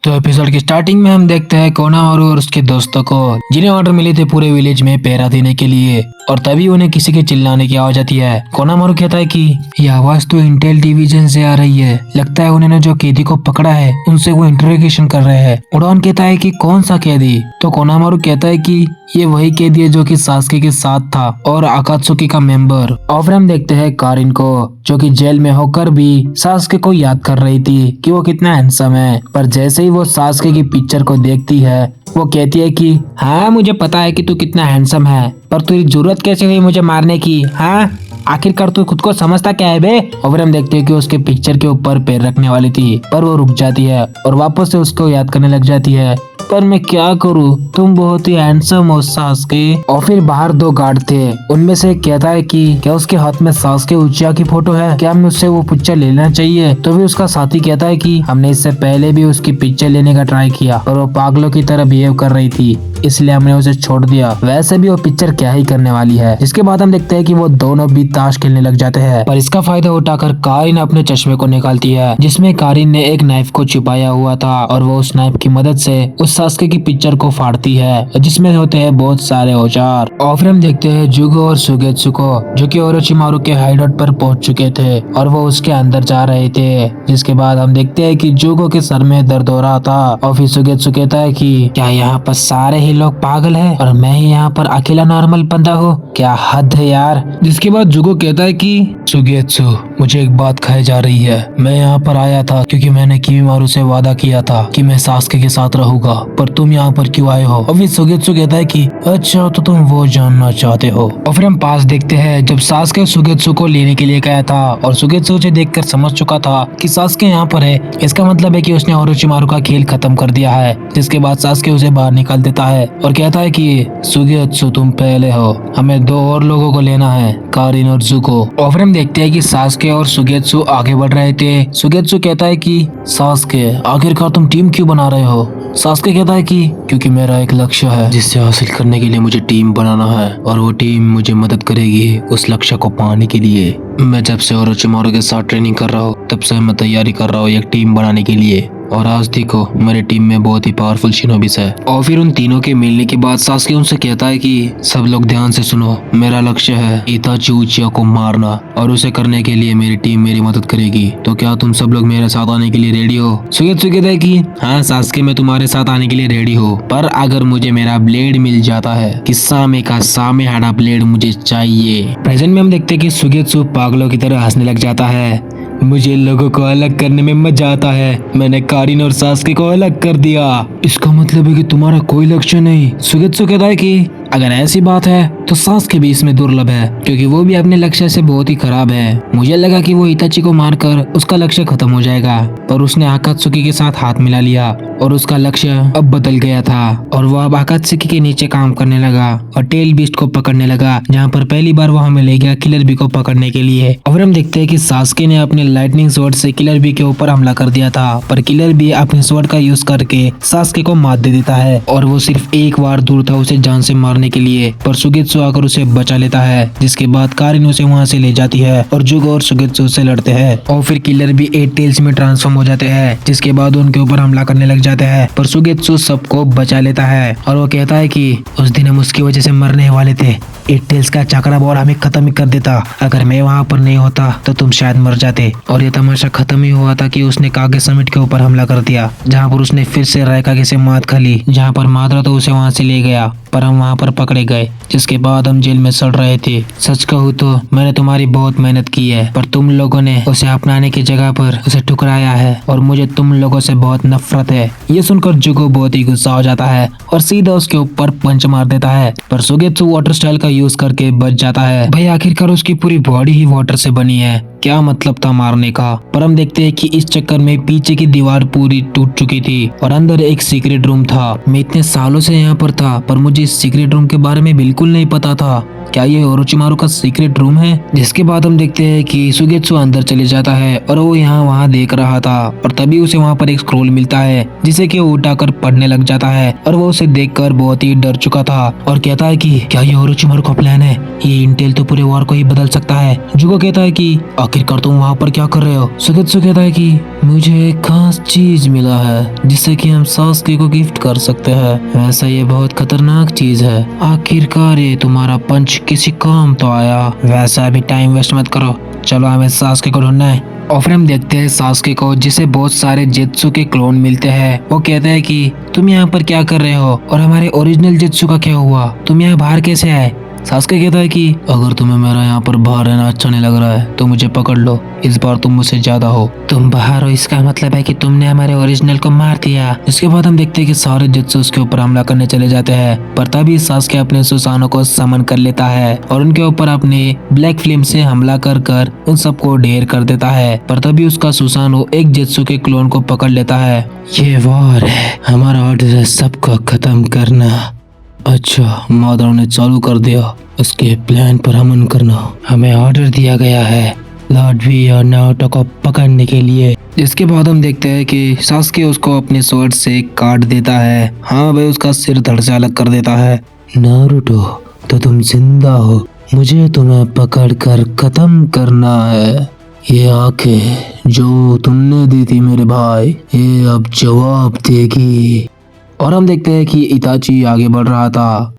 तो एपिसोड की स्टार्टिंग में हम देखते हैं कोनामारू और उसके दोस्तों को, जिन्हें ऑर्डर मिले थे पूरे विलेज में पहरा देने के लिए। और तभी उन्हें किसी के चिल्लाने की आवाज आती है। कोनामारू कहता है कि ये आवाज तो इंटेल डिवीजन से आ रही है, लगता है उन्होंने जो कैदी को पकड़ा है उनसे वो इंटरोगेशन कर रहे हैं। उड़ान कहता है कि कौन सा कैदी? तो कोनामारू कहता है कि ये वही कैदी है जो कि सास्के के साथ था और आकात्सुकी का मेंबर। और फिर हम देखते हैं कारिन को, जो कि जेल में होकर भी सास्के को याद कर रही थी कि वो कितना हैंडसम है। पर जैसे ही वो सास्के की पिक्चर को देखती है, वो कहती है कि हाँ मुझे पता है कि तू कितना हैंडसम है, पर तेरी जरूरत कैसे हुई मुझे मारने की? हाँ आखिरकार तू खुद को समझता क्या है बे? और फिर हम देखते हैं कि उसके पिक्चर के ऊपर पैर रखने वाली थी, पर वो रुक जाती है और वापस से उसको याद करने लग जाती है। पर मैं क्या करूं, तुम बहुत ही हैंडसम हो सास्के। और फिर बाहर दो गार्ड थे, उनमें से एक कहता है कि क्या उसके हाथ में सास्के उचिया की फोटो है, क्या हमें उससे वो पिक्चर लेना चाहिए? तो भी उसका साथी कहता है कि हमने इससे पहले भी उसकी पिक्चर लेने का ट्राई किया और वो पागलों की तरह बिहेव कर रही थी, इसलिए हमने उसे छोड़ दिया। वैसे भी वो पिक्चर क्या ही करने वाली है। इसके बाद हम देखते हैं कि वो दोनों भी ताश खेलने लग जाते हैं, पर इसका फायदा उठाकर कारिन अपने चश्मे को निकालती है, जिसमें कारिन ने एक नाइफ को छिपाया हुआ था और वो उस नाइफ की मदद से उस सास्के की पिक्चर को फाड़ती है, जिसमें होते हैं बहुत सारे औजार। और फिर हम देखते हैं जुगो और सुगेत्सु को, जो कि ओरोचिमारू के हाइडआउट पर पहुंच चुके थे और वो उसके अंदर जा रहे थे। जिसके बाद हम देखते हैं कि जुगो के सर में दर्द हो रहा था और फिर सुगेत्सु कहता है कि क्या यहाँ पर सारे ही लोग पागल हैं और मैं ही यहाँ पर अकेला नॉर्मल बंदा हूँ? क्या हद है यार। जिसके बाद जुगो कहता है कि सुगेत्सु मुझे एक बात खाई जा रही है, मैं यहाँ पर आया था क्योंकि मैंने किमीमारू से वादा किया था कि मैं सास्के के साथ रहूंगा, पर तुम यहाँ पर क्यों आए हो? और फिर सुगेत्सु कहता है कि अच्छा तो तुम वो जानना चाहते हो। और फिर हम पास देखते हैं जब सास्के सुगेत्सु को लेने के लिए गया था और सुगेत्सु उसे देखकर समझ चुका था कि सास्के यहाँ पर है। इसका मतलब है कि उसने ओरोचिमारू का खेल खत्म कर दिया है। जिसके बाद सास्के उसे बाहर निकाल देता है और कहता है कि सुगेत्सु तुम पहले हो, हमें दो और लोगों को लेना है, कारिन और जुको। और फिर हम देखते हैं कि सास्के और सुगेत्सु आगे बढ़ रहे थे। सुगेत्सु कहता है कि सास्के आखिरकार तुम टीम क्यों बना रहे हो? सास्के कहता है कि क्योंकि मेरा एक लक्ष्य है जिससे हासिल करने के लिए मुझे टीम बनाना है और वो टीम मुझे मदद करेगी उस लक्ष्य को पाने के लिए। मैं जब से ओरोचिमारू के साथ ट्रेनिंग कर रहा हूँ तब से मैं तैयारी कर रहा हूँ एक टीम बनाने के लिए, और आज देखो मेरे टीम में बहुत ही पावरफुल शिनोबिस है। और फिर उन तीनों के मिलने के बाद सास्के उनसे कहता है कि सब लोग ध्यान से सुनो, मेरा लक्ष्य है इताची उचिया को मारना और उसे करने के लिए मेरी टीम मेरी मदद करेगी। तो क्या तुम सब लोग मेरे साथ आने के लिए रेडी हो? सुगेत्सु कहता है कि हाँ सास्के मैं तुम्हारे साथ आने के लिए रेडी हूँ, पर अगर मुझे मेरा ब्लेड मिल जाता है कि सामे का सामे हाड़ा ब्लेड मुझे चाहिए। प्रेजेंट में हम देखते हैं कि सुगेत्सु पागलों की तरह हंसने लग जाता है। मुझे लोगों को अलग करने में मजा आता है, मैंने कारिन और सास्के को अलग कर दिया। इसका मतलब है कि तुम्हारा कोई लक्ष्य नहीं। सुगेत्सु कहता है कि अगर ऐसी बात है तो सास्के भी इसमें दुर्लभ है, क्योंकि वो भी अपने लक्ष्य से बहुत ही खराब है। मुझे लगा कि वो इताची को मारकर उसका लक्ष्य खत्म हो जाएगा, पर उसने आकात्सुकी के साथ हाथ मिला लिया और उसका लक्ष्य अब बदल गया था और वो अब आकात्सुकी के नीचे काम करने लगा और टेल बीस्ट को पकड़ने लगा, जहाँ पर पहली बार वो हमें ले गया किलर बी को पकड़ने के लिए। और फिर हम देखते हैं कि सास्के ने अपने लाइटनिंग स्वॉर्ड से किलर बी के ऊपर हमला कर दिया था, पर किलर बी अपने स्वॉर्ड का यूज करके सास्के को मात दे देता है और वो सिर्फ एक बार दूर था उसे जान से मारने के लिए, पर सुगेत्सु आकर उसे बचा लेता है। जिसके बाद कारिन उसे वहाँ से ले जाती है और जुगो और सुगेत्सु से लड़ते हैं और फिर किलर भी 8 टेल्स में ट्रांसफॉर्म हो जाते हैं, जिसके बाद उनके ऊपर हमला करने लग जाते हैं, पर सुगेत्सु सबको बचा लेता है और वो कहता है कि उस दिन हम उसकी वजह से मरने वाले थे, 8 टेल्स का चक्रा बॉल हमें खत्म ही कर देता, अगर मैं वहाँ पर नहीं होता तो तुम शायद मर जाते। और ये तमाशा खत्म ही हुआ था कि उसने कागे समिट के ऊपर हमला कर दिया, जहाँ पर उसने फिर से रायकागे से मात खा ली, जहाँ पर माद्रा तो उसे वहाँ से ले गया, पर हम वहाँ पर पकड़े गए। जिसके बाद हम जेल में सड़ रहे थे। सच कहूँ तो मैंने तुम्हारी बहुत मेहनत की है, पर तुम लोगों ने उसे अपनाने की जगह पर उसे ठुकराया है और मुझे तुम लोगों से बहुत नफरत है। ये सुनकर जुगो बहुत ही गुस्सा हो जाता है और सीधा उसके ऊपर पंच मार देता है, पर सुगेत्सु वाटर स्टाइल का यूज करके बच जाता है। भाई आखिरकार उसकी पूरी बॉडी ही वाटर से बनी है, क्या मतलब था मारने का। पर हम देखते हैं कि इस चक्कर में पीछे की दीवार पूरी टूट चुकी थी और अंदर एक सीक्रेट रूम था। मैं इतने सालों से यहाँ पर था, पर मुझे इस सीक्रेट रूम के बारे में बिल्कुल नहीं पता था। क्या ये ओरोचिमारू का सीक्रेट रूम है? जिसके बाद हम देखते हैं कि सुगेत्सु अंदर चले जाता है और वो यहाँ वहाँ देख रहा था और तभी उसे वहाँ पर एक स्क्रोल मिलता है, जिसे कि वो उठाकर पढ़ने लग जाता है और वो उसे देखकर बहुत ही डर चुका था और कहता है कि क्या ये ओरोचिमारू का प्लान है, ये इंटेल तो पूरे वॉर को ही बदल सकता है। जुगो कहता है कि आखिरकार तुम वहाँ पर क्या कर रहे हो। सुगेत्सु कहता है कि मुझे एक खास चीज मिला है जिससे कि हम सास्के को गिफ्ट कर सकते हैं। वैसा ये बहुत खतरनाक चीज है। आखिरकार ये तुम्हारा पंच किसी काम तो आया। वैसा अभी टाइम वेस्ट मत करो, चलो हमें सास्के को ढूंढना है। और फिर हम देखते हैं सास्के को, जिसे बहुत सारे जेत्सु के क्लोन मिलते हैं। वो कहता है कि तुम यहाँ पर क्या कर रहे हो और हमारे ओरिजिनल जेत्सु का क्या हुआ, तुम यहाँ बाहर कैसे आए। सास्के कहता है कि अगर तुम्हें मेरा यहाँ पर बाहर रहना अच्छा नहीं लग रहा है तो मुझे पकड़ लो, इस बार तुम मुझसे ज्यादा हो। तुम बाहर हो इसका मतलब है कि तुमने हमारे ओरिजिनल को मार दिया। इसके बाद हम देखते हैं कि सारे जेत्सु उसके ऊपर हमला करने चले जाते हैं, पर तभी सास्के अपने सुसानो को समन कर लेता है और उनके ऊपर अपने ब्लैक फ्लेम से हमला कर कर उन सबको ढेर कर देता है। पर तभी उसका सुसानो एक जेत्सु के क्लोन को पकड़ लेता है। ये वॉर है, हमारा ऑर्डर है सबको खत्म करना। अच्छा, मादाओं ने चालू कर दिया, उसके प्लान पर अमल करना। हमें ऑर्डर दिया गया है लॉर्ड वी और नारुतो को पकड़ने के लिए। इसके बाद हम देखते हैं कि सास्के उसको अपने स्वॉर्ड से काट देता है। हाँ भाई, उसका सिर धड़ से अलग कर देता है। नारुतो, तो तुम जिंदा हो, मुझे तुम्हें पकड़ कर खत्म करना है। ये आंखें जो तुमने दी थी मेरे भाई, ये अब जवाब देगी। और हम देखते हैं कि इताची आगे बढ़ रहा था